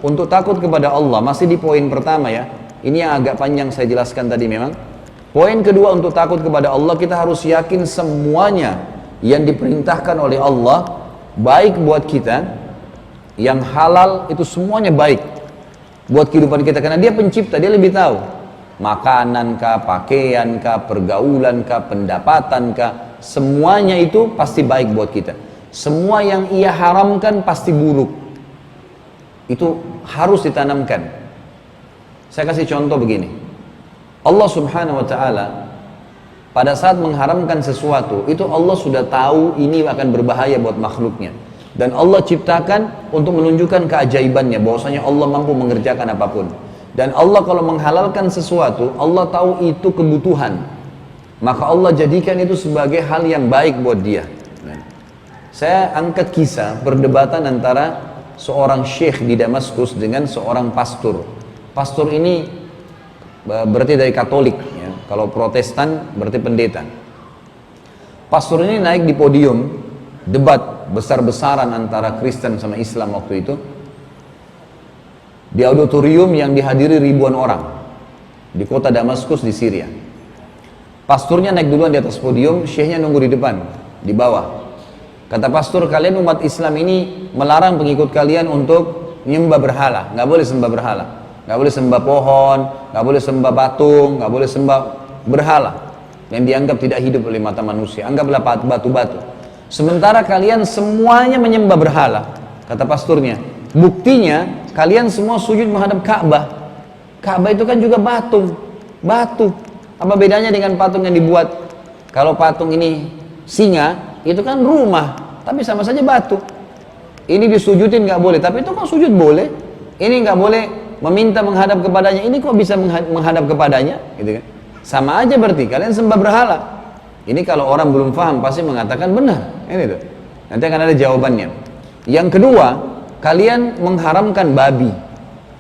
untuk takut kepada Allah, masih di poin pertama ya. Ini yang agak panjang saya jelaskan tadi memang. Poin kedua, untuk takut kepada Allah, kita harus yakin semuanya yang diperintahkan oleh Allah baik buat kita, yang halal itu semuanya baik buat kehidupan kita, karena dia pencipta, dia lebih tahu. Makanan kah, pakaian kah, pergaulan kah, pendapatan kah, semuanya itu pasti baik buat kita. Semua yang ia haramkan pasti buruk. Itu harus ditanamkan. Saya kasih contoh begini. Allah subhanahu wa ta'ala pada saat mengharamkan sesuatu, itu Allah sudah tahu ini akan berbahaya buat makhluknya. Dan Allah ciptakan untuk menunjukkan keajaibannya, bahwasanya Allah mampu mengerjakan apapun. Dan Allah kalau menghalalkan sesuatu, Allah tahu itu kebutuhan. Maka Allah jadikan itu sebagai hal yang baik buat dia. Saya angkat kisah perdebatan antara seorang syekh di Damaskus dengan seorang pastor. Pastor ini berarti dari Katolik, ya. Kalau Protestan berarti pendeta. Pastor ini naik di podium debat besar-besaran antara Kristen sama Islam waktu itu di auditorium yang dihadiri ribuan orang di kota Damaskus di Syria. Pastornya naik duluan di atas podium, syekhnya nunggu di depan, di bawah. Kata pastor, kalian umat Islam ini melarang pengikut kalian untuk menyembah berhala, nggak boleh sembah berhala, nggak boleh sembah pohon, nggak boleh sembah patung, nggak boleh sembah berhala yang dianggap tidak hidup oleh mata manusia, anggaplah batu-batu. Sementara kalian semuanya menyembah berhala, kata pastornya. Buktinya kalian semua sujud menghadap Ka'bah. Ka'bah itu kan juga batu. Apa bedanya dengan patung yang dibuat? Kalau patung ini singa, itu kan rumah, tapi sama saja batu. Ini disujudin nggak boleh, tapi itu kan sujud boleh. Ini nggak boleh meminta menghadap kepadanya, ini kok bisa menghadap kepadanya, gitu kan? Sama aja berarti kalian sembah berhala. Ini kalau orang belum paham pasti mengatakan benar. Ini tuh. Nanti akan ada jawabannya. Yang kedua, kalian mengharamkan babi.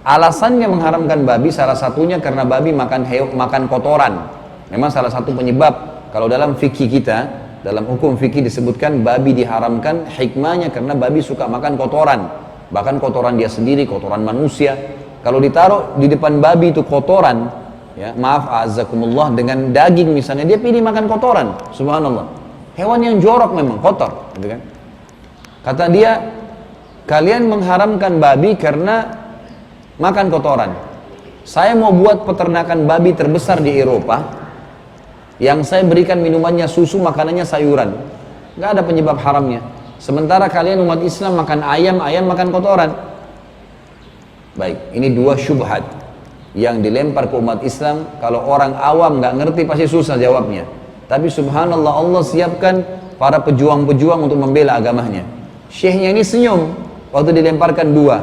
Alasannya mengharamkan babi salah satunya karena babi makan kotoran. Memang salah satu penyebab. Kalau dalam fikih kita, dalam hukum fikih disebutkan babi diharamkan, hikmahnya karena babi suka makan kotoran. Bahkan kotoran dia sendiri, kotoran manusia. Kalau ditaruh di depan babi itu kotoran, ya, maaf azakumullah, dengan daging misalnya, dia pilih makan kotoran. Subhanallah. Hewan yang jorok memang, kotor, gitu kan? Kata dia, kalian mengharamkan babi karena makan kotoran. Saya mau buat peternakan babi terbesar di Eropa, yang saya berikan minumannya susu, makanannya sayuran. Nggak ada penyebab haramnya. Sementara kalian umat Islam makan ayam, ayam makan kotoran. Baik, ini dua syubhat yang dilempar ke umat Islam. Kalau orang awam nggak ngerti pasti susah jawabnya. Tapi subhanallah, Allah siapkan para pejuang-pejuang untuk membela agamanya. Syekhnya ini senyum waktu dilemparkan dua.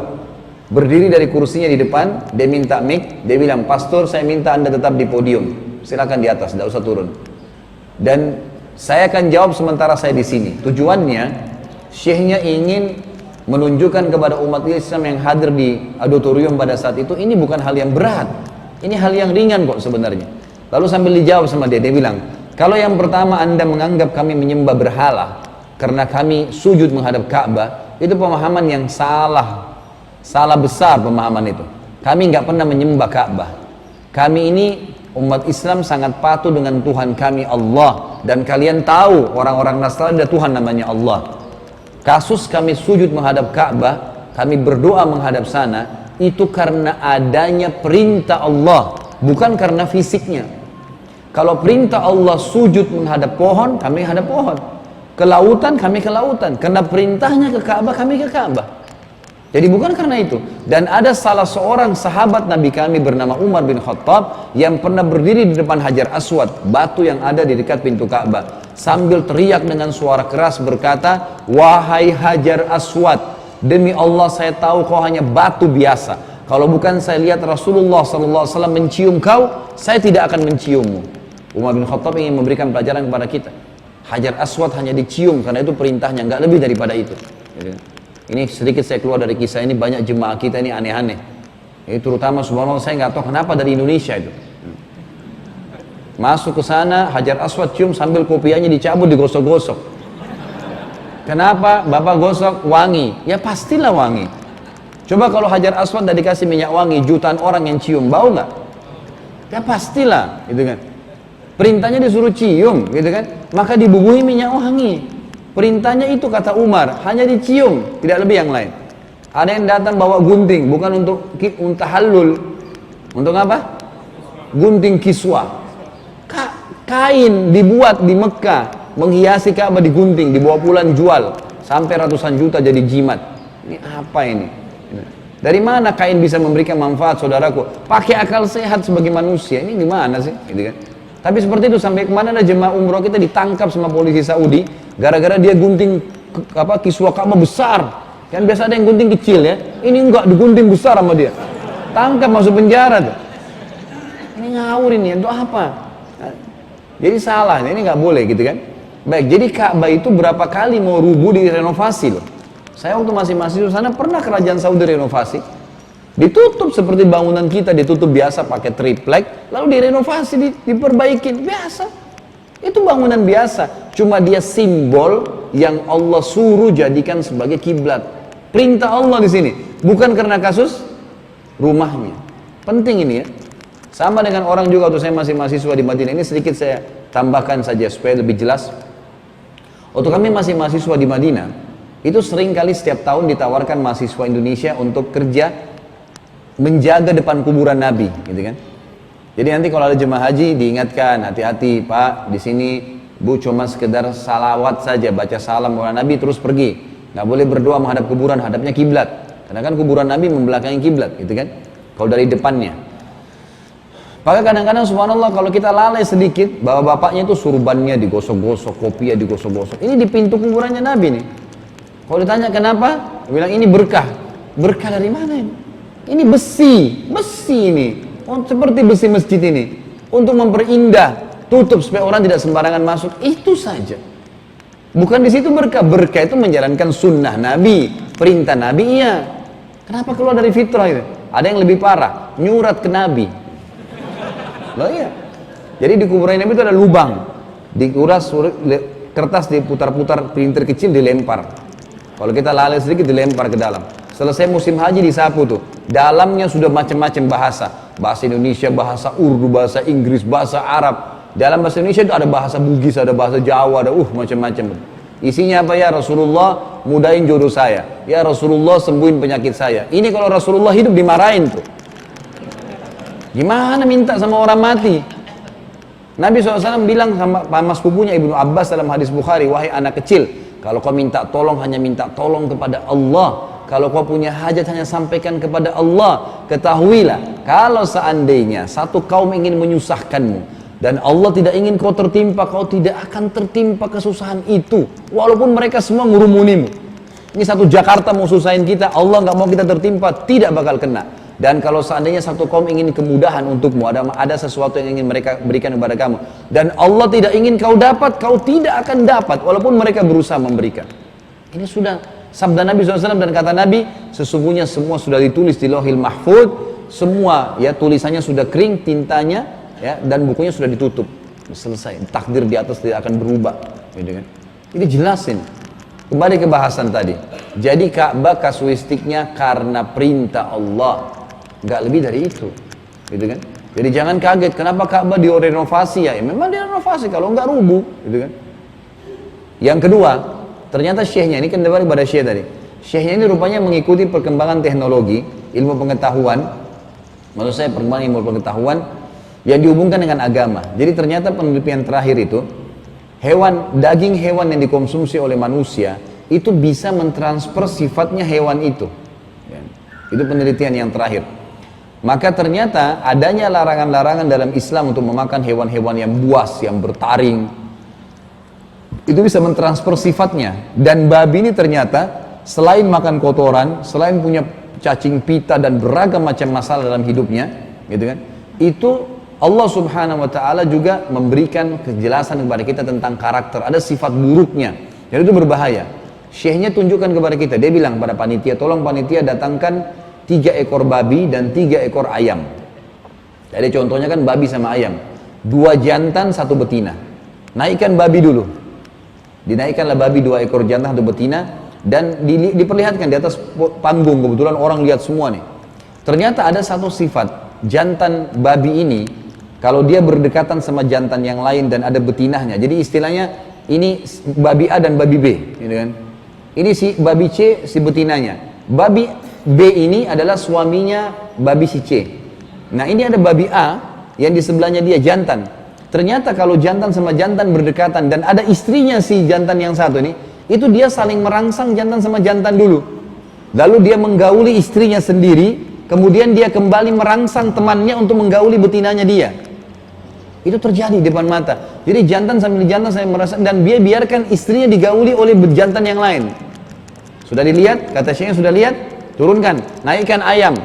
Berdiri dari kursinya di depan, dia minta mic, dia bilang, pastor saya minta anda tetap di podium, silakan di atas, tidak usah turun. Dan saya akan jawab sementara saya di sini. Tujuannya, syekhnya ingin menunjukkan kepada umat Islam yang hadir di auditorium pada saat itu, ini bukan hal yang berat, ini hal yang ringan kok sebenarnya. Lalu sambil dijawab sama dia bilang, kalau yang pertama anda menganggap kami menyembah berhala karena kami sujud menghadap Ka'bah, itu pemahaman yang salah besar pemahaman itu. Kami nggak pernah menyembah Ka'bah. Kami ini umat Islam sangat patuh dengan Tuhan kami Allah, dan kalian tahu orang-orang Nasrani ada Tuhan namanya Allah. Kasus kami sujud menghadap Ka'bah, kami berdoa menghadap sana, itu karena adanya perintah Allah, bukan karena fisiknya. Kalau perintah Allah sujud menghadap pohon, kami menghadap pohon. Ke lautan, kami ke lautan. Karena perintahnya ke Ka'bah, kami ke Ka'bah. Jadi bukan karena itu. Dan ada salah seorang sahabat Nabi kami bernama Umar bin Khattab yang pernah berdiri di depan Hajar Aswad, batu yang ada di dekat pintu Ka'bah, sambil teriak dengan suara keras berkata, wahai Hajar Aswad, demi Allah saya tahu kau hanya batu biasa. Kalau bukan saya lihat Rasulullah SAW mencium kau, saya tidak akan menciummu. Umar bin Khattab ingin memberikan pelajaran kepada kita. Hajar Aswad hanya dicium karena itu perintahnya, nggak lebih daripada itu. Ini sedikit saya keluar dari kisah ini, banyak jemaah kita ini aneh-aneh. Ini terutama subhanallah, saya nggak tahu kenapa dari Indonesia itu. Masuk ke sana, Hajar Aswad cium sambil kopiahnya dicabut, digosok-gosok. Kenapa? Bapak gosok wangi. Ya pastilah wangi. Coba kalau Hajar Aswad udah dikasih minyak wangi, jutaan orang yang cium, bau nggak? Ya pastilah, gitu kan. Perintahnya disuruh cium, gitu kan. Maka dibubuhi minyak wangi. Perintahnya itu kata Umar, hanya dicium, tidak lebih yang lain. Ada yang datang bawa gunting, bukan untuk tahallul. Untuk apa? Gunting kiswah. Kain dibuat di Mekah, menghiasi Ka'bah digunting, dibawa pulang jual. Sampai ratusan juta jadi jimat. Ini apa ini? Dari mana kain bisa memberikan manfaat, saudaraku? Pakai akal sehat sebagai manusia, ini gimana sih? Gitu kan? Tapi seperti itu, sampai kemana ada jemaah umroh kita ditangkap sama polisi Saudi, gara-gara dia gunting kiswah Ka'bah besar. Kan biasa ada yang gunting kecil ya, ini enggak, digunting besar sama dia. Tangkap, masuk penjara tuh. Ini ngawur ini, untuk apa? Jadi salah, ini nggak boleh gitu kan? Baik, jadi Ka'bah itu berapa kali mau rubuh direnovasi loh. Saya waktu masih mahasiswa sana pernah kerajaan Saudi renovasi, ditutup seperti bangunan kita ditutup biasa pakai triplek, lalu direnovasi, diperbaikin biasa. Itu bangunan biasa, cuma dia simbol yang Allah suruh jadikan sebagai kiblat. Perintah Allah di sini, bukan karena kasus rumahnya. Penting ini ya. Sama dengan orang juga waktu saya masih mahasiswa di Madinah, ini sedikit saya tambahkan saja supaya lebih jelas. Waktu kami masih mahasiswa di Madinah, itu sering kali setiap tahun ditawarkan mahasiswa Indonesia untuk kerja menjaga depan kuburan Nabi, gitu kan? Jadi nanti kalau ada jemaah haji diingatkan, hati-hati Pak, di sini Bu cuma sekedar salawat saja, baca salam kepada Nabi terus pergi, nggak boleh berdoa menghadap kuburan, hadapnya kiblat, karena kan kuburan Nabi membelakangi kiblat, gitu kan? Kalau dari depannya. Maka kadang-kadang subhanallah kalau kita lalai sedikit, bahwa bapaknya itu surbannya digosok-gosok, kopiah digosok-gosok, ini di pintu kuburannya Nabi nih. Kalau ditanya kenapa, dia bilang ini berkah. Berkah dari mana ini? Ini besi ini. Oh, seperti besi masjid ini. Untuk memperindah, tutup supaya orang tidak sembarangan masuk. Itu saja. Bukan di situ berkah. Berkah itu menjalankan sunnah Nabi, perintah Nabi iya. Kenapa keluar dari fitrah itu? Ada yang lebih parah, nyurat ke Nabi. Loh iya. Jadi di kuburan Nabi itu ada lubang. Dikuras kertas diputar-putar, printer kecil dilempar. Kalau kita lalai sedikit dilempar ke dalam. Selesai musim haji disapu tuh. Dalamnya sudah macam-macam bahasa. Bahasa Indonesia, bahasa Urdu, bahasa Inggris, bahasa Arab. Dalam bahasa Indonesia itu ada bahasa Bugis, ada bahasa Jawa, ada macam-macam. Isinya apa? Ya Rasulullah mudahin jodoh saya. Ya Rasulullah sembuhin penyakit saya. Ini kalau Rasulullah hidup dimarahin tuh. Gimana minta sama orang mati? Nabi SAW bilang sama sepupunya Ibnu Abbas dalam hadis Bukhari, wahai anak kecil, kalau kau minta tolong hanya minta tolong kepada Allah. Kalau kau punya hajat hanya sampaikan kepada Allah. Ketahuilah, kalau seandainya satu kaum ingin menyusahkanmu dan Allah tidak ingin kau tertimpa, kau tidak akan tertimpa kesusahan itu. Walaupun mereka semua ngurumunimu. Ini satu Jakarta mau susahin kita, Allah nggak mau kita tertimpa, tidak bakal kena. Dan kalau seandainya satu kaum ingin kemudahan untukmu, ada sesuatu yang ingin mereka berikan kepada kamu, dan Allah tidak ingin kau dapat, kau tidak akan dapat, walaupun mereka berusaha memberikan. Ini sudah sabda Nabi SAW dan kata Nabi, sesungguhnya semua sudah ditulis di Lauhil Mahfuz, semua ya tulisannya sudah kering, tintanya ya, dan bukunya sudah ditutup, selesai. Takdir di atas tidak akan berubah, gitu kan? Ini jelasin. Kembali ke bahasan tadi. Jadi Ka'bah kasuistiknya karena perintah Allah. Nggak lebih dari itu, gitu kan? Jadi jangan kaget kenapa Ka'bah direnovasi ya memang direnovasi, kalau nggak rubuh, gitu kan? Yang kedua, ternyata syekhnya ini kan kembali pada syekh tadi. Syekhnya ini rupanya mengikuti perkembangan teknologi, ilmu pengetahuan, maksud saya perkembangan ilmu pengetahuan yang dihubungkan dengan agama. Jadi ternyata penelitian terakhir itu, daging hewan yang dikonsumsi oleh manusia itu bisa mentransfer sifatnya hewan itu. Itu penelitian yang terakhir. Maka ternyata adanya larangan-larangan dalam Islam untuk memakan hewan-hewan yang buas, yang bertaring. Itu bisa mentransfer sifatnya. Dan babi ini ternyata selain makan kotoran, selain punya cacing pita dan beragam macam masalah dalam hidupnya, gitu kan? Itu Allah Subhanahu wa taala juga memberikan kejelasan kepada kita tentang karakter. Ada sifat buruknya. Dan itu berbahaya. Syekhnya tunjukkan kepada kita, dia bilang pada panitia, tolong panitia datangkan 3 ekor babi dan 3 ekor ayam. Jadi contohnya kan babi sama ayam, 2 jantan 1 betina. Naikkan babi dulu, dinaikkanlah babi 2 ekor jantan 1 betina, dan diperlihatkan di atas panggung, kebetulan orang lihat semua nih. Ternyata ada satu sifat jantan babi ini, kalau dia berdekatan sama jantan yang lain dan ada betinahnya, jadi istilahnya ini babi A dan babi B, gitu kan? Ini si babi C, si betinanya. Babi B ini adalah suaminya babi si C. Nah ini ada babi A yang di sebelahnya dia jantan. Ternyata kalau jantan sama jantan berdekatan dan ada istrinya si jantan yang satu ini, itu dia saling merangsang jantan sama jantan dulu. Lalu dia menggauli istrinya sendiri, kemudian dia kembali merangsang temannya untuk menggauli betinanya dia. Itu terjadi di depan mata. Jadi jantan sambil merasa, dan dia biarkan istrinya digauli oleh jantan yang lain. Sudah dilihat? Kata syekhnya sudah lihat? Turunkan, naikkan ayam.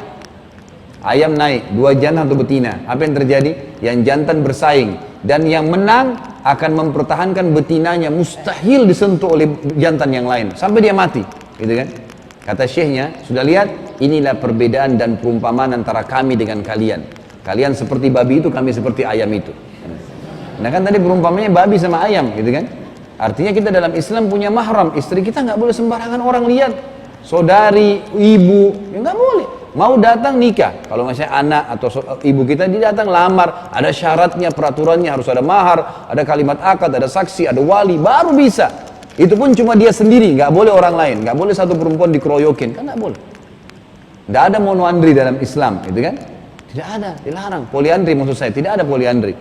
Ayam naik, 2 jantan 1 betina. Apa yang terjadi? Yang jantan bersaing, dan yang menang akan mempertahankan betinanya, mustahil disentuh oleh jantan yang lain sampai dia mati, gitu kan? Kata syekhnya, sudah lihat? Inilah perbedaan dan perumpamaan antara kami dengan kalian. Kalian seperti babi itu, kami seperti ayam itu. Nah kan tadi perumpamannya babi sama ayam, gitu kan? Artinya kita dalam Islam punya mahram, istri kita nggak boleh sembarangan orang lihat. Saudari, ibu, ya nggak boleh. Mau datang nikah, kalau misalnya anak atau ibu kita dia datang lamar, ada syaratnya, peraturannya, harus ada mahar, ada kalimat akad, ada saksi, ada wali, baru bisa. Itu pun cuma dia sendiri, nggak boleh orang lain, nggak boleh satu perempuan dikeroyokin, kan nggak boleh. Nggak ada monoandri dalam Islam, gitu kan? Tidak ada, dilarang. Poliandri maksud saya, tidak ada poliandri.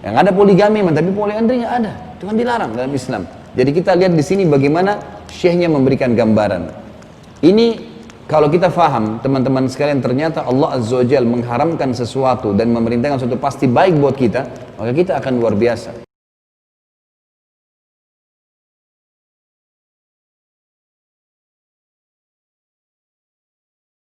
Yang ada poligami, tapi poliandri nggak ada, itu kan dilarang dalam Islam. Jadi kita lihat di sini bagaimana syekhnya memberikan gambaran. Ini kalau kita faham, teman-teman sekalian, ternyata Allah Azza wa Jalla mengharamkan sesuatu dan memerintahkan sesuatu pasti baik buat kita, maka kita akan luar biasa.